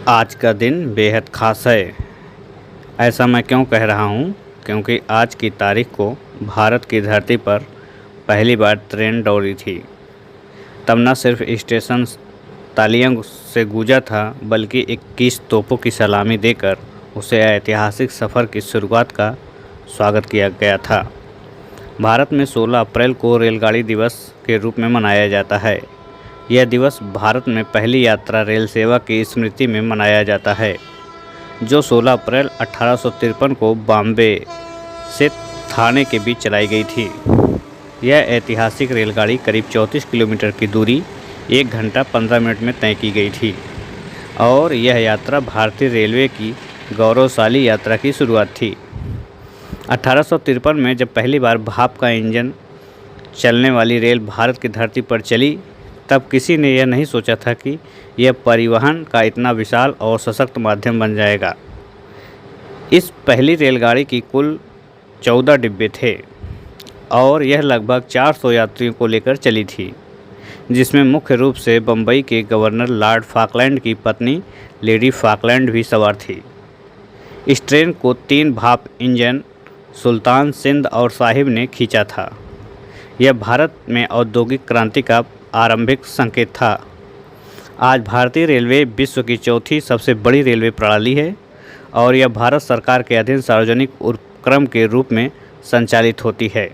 आज का दिन बेहद ख़ास है। ऐसा मैं क्यों कह रहा हूँ? क्योंकि आज की तारीख को भारत की धरती पर पहली बार ट्रेन दौड़ी थी। तब न सिर्फ स्टेशन तालियों से गूंजा था, बल्कि 21 तोपों की सलामी देकर उसे ऐतिहासिक सफ़र की शुरुआत का स्वागत किया गया था। भारत में 16 अप्रैल को रेलगाड़ी दिवस के रूप में मनाया जाता है। यह दिवस भारत में पहली यात्रा रेल सेवा की स्मृति में मनाया जाता है, जो 16 अप्रैल 1853 को बॉम्बे से थाने के बीच चलाई गई थी। यह ऐतिहासिक रेलगाड़ी करीब 34 किलोमीटर की दूरी 1 घंटा 15 मिनट में तय की गई थी और यह यात्रा भारतीय रेलवे की गौरवशाली यात्रा की शुरुआत थी। 1853 में जब पहली बार भाप का इंजन चलने वाली रेल भारत की धरती पर चली, तब किसी ने यह नहीं सोचा था कि यह परिवहन का इतना विशाल और सशक्त माध्यम बन जाएगा। इस पहली रेलगाड़ी की कुल 14 डिब्बे थे और यह लगभग 400 यात्रियों को लेकर चली थी, जिसमें मुख्य रूप से बम्बई के गवर्नर लॉर्ड फॉकलैंड की पत्नी लेडी फॉकलैंड भी सवार थी। इस ट्रेन को 3 भाप इंजन सुल्तान, सिंध और साहिब ने खींचा था। यह भारत में औद्योगिक क्रांति का आरंभिक संकेत था। आज भारतीय रेलवे विश्व की चौथी सबसे बड़ी रेलवे प्रणाली है और यह भारत सरकार के अधीन सार्वजनिक उपक्रम के रूप में संचालित होती है।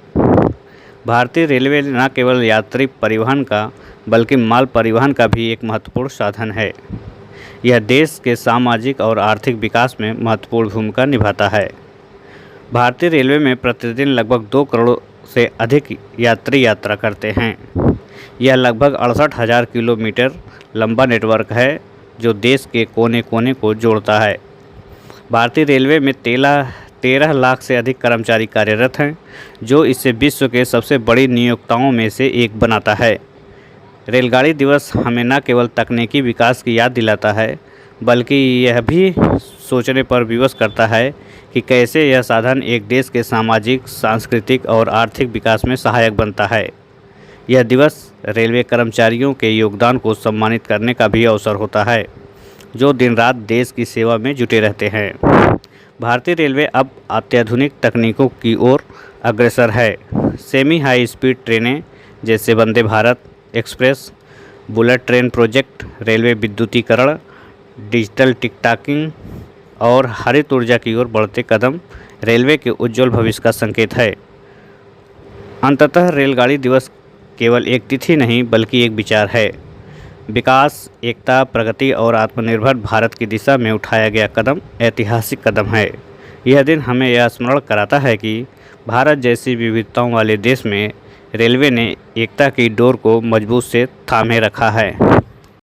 भारतीय रेलवे न केवल यात्री परिवहन का बल्कि माल परिवहन का भी एक महत्वपूर्ण साधन है। यह देश के सामाजिक और आर्थिक विकास में महत्वपूर्ण भूमिका निभाता है। भारतीय रेलवे में प्रतिदिन लगभग 2 करोड़ से अधिक यात्री यात्रा करते हैं। यह लगभग 68,000 किलोमीटर लंबा नेटवर्क है, जो देश के कोने कोने को जोड़ता है। भारतीय रेलवे में 13 लाख से अधिक कर्मचारी कार्यरत हैं, जो इसे विश्व के सबसे बड़ी नियोक्ताओं में से एक बनाता है। रेलगाड़ी दिवस हमें न केवल तकनीकी विकास की याद दिलाता है, बल्कि यह भी सोचने पर विवश करता है कि कैसे यह साधन एक देश के सामाजिक, सांस्कृतिक और आर्थिक विकास में सहायक बनता है। यह दिवस रेलवे कर्मचारियों के योगदान को सम्मानित करने का भी अवसर होता है, जो दिन रात देश की सेवा में जुटे रहते हैं। भारतीय रेलवे अब अत्याधुनिक तकनीकों की ओर अग्रसर है। सेमी हाई स्पीड ट्रेनें जैसे Vande Bharat express, bullet train project, railway विद्युतीकरण, डिजिटल टिकटॉकिंग और हरित ऊर्जा की ओर बढ़ते कदम रेलवे के उज्ज्वल भविष्य का संकेत है। अंततः रेलगाड़ी दिवस केवल एक तिथि नहीं, बल्कि एक विचार है। विकास, एकता, प्रगति और आत्मनिर्भर भारत की दिशा में उठाया गया कदम ऐतिहासिक कदम है। यह दिन हमें यह स्मरण कराता है कि भारत जैसी विविधताओं वाले देश में रेलवे ने एकता की डोर को मजबूत से थामे रखा है।